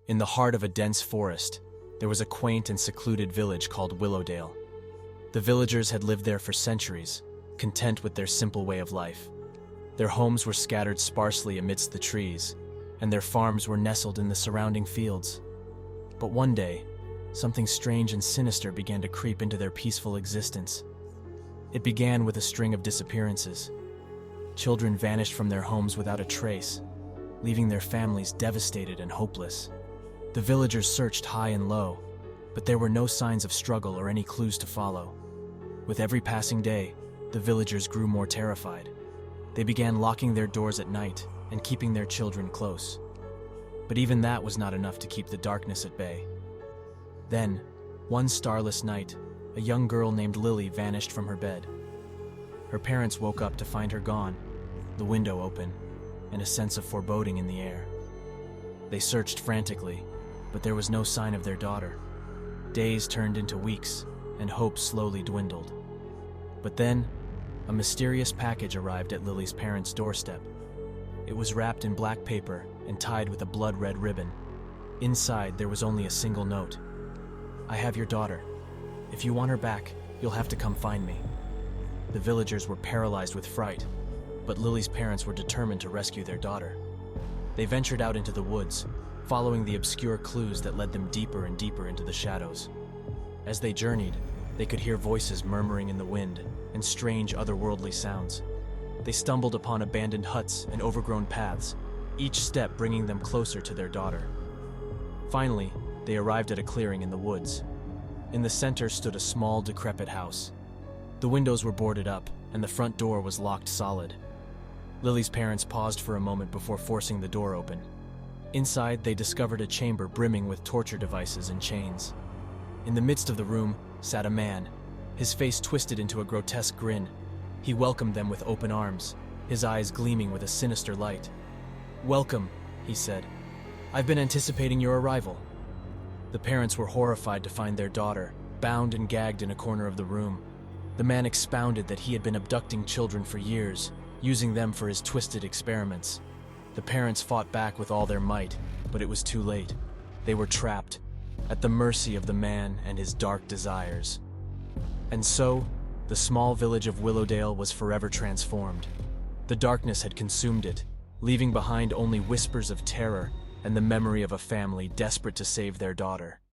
In the heart of a dense forest, there was a quaint and secluded village called Willowdale. The villagers had lived there for centuries, content with their simple way of life. Their homes were scattered sparsely amidst the trees, and their farms were nestled in the surrounding fields. But one day, something strange and sinister began to creep into their peaceful existence. It began with a string of disappearances. Children vanished from their homes without a trace, leaving their families devastated and hopeless. The villagers searched high and low, but there were no signs of struggle or any clues to follow. With every passing day, the villagers grew more terrified. They began locking their doors at night and keeping their children close. But even that was not enough to keep the darkness at bay. Then, one starless night, a young girl named Lily vanished from her bed. Her parents woke up to find her gone, the window open, and a sense of foreboding in the air. They searched frantically, but there was no sign of their daughter. Days turned into weeks, and hope slowly dwindled. But then, a mysterious package arrived at Lily's parents' doorstep. It was wrapped in black paper and tied with a blood-red ribbon. Inside, there was only a single note. "I have your daughter. If you want her back, you'll have to come find me." The villagers were paralyzed with fright, but Lily's parents were determined to rescue their daughter. They ventured out into the woods, following the obscure clues that led them deeper and deeper into the shadows. As they journeyed, they could hear voices murmuring in the wind and strange otherworldly sounds. They stumbled upon abandoned huts and overgrown paths, each step bringing them closer to their daughter. Finally, they arrived at a clearing in the woods. In the center stood a small, decrepit house. The windows were boarded up, and the front door was locked solid. Lily's parents paused for a moment before forcing the door open. Inside, they discovered a chamber brimming with torture devices and chains. In the midst of the room sat a man, his face twisted into a grotesque grin. He welcomed them with open arms, his eyes gleaming with a sinister light. "Welcome," he said. "I've been anticipating your arrival." The parents were horrified to find their daughter, bound and gagged in a corner of the room. The man expounded that he had been abducting children for years, using them for his twisted experiments. The parents fought back with all their might, but it was too late. They were trapped, at the mercy of the man and his dark desires. And so, the small village of Willowdale was forever transformed. The darkness had consumed it, leaving behind only whispers of terror and the memory of a family desperate to save their daughter.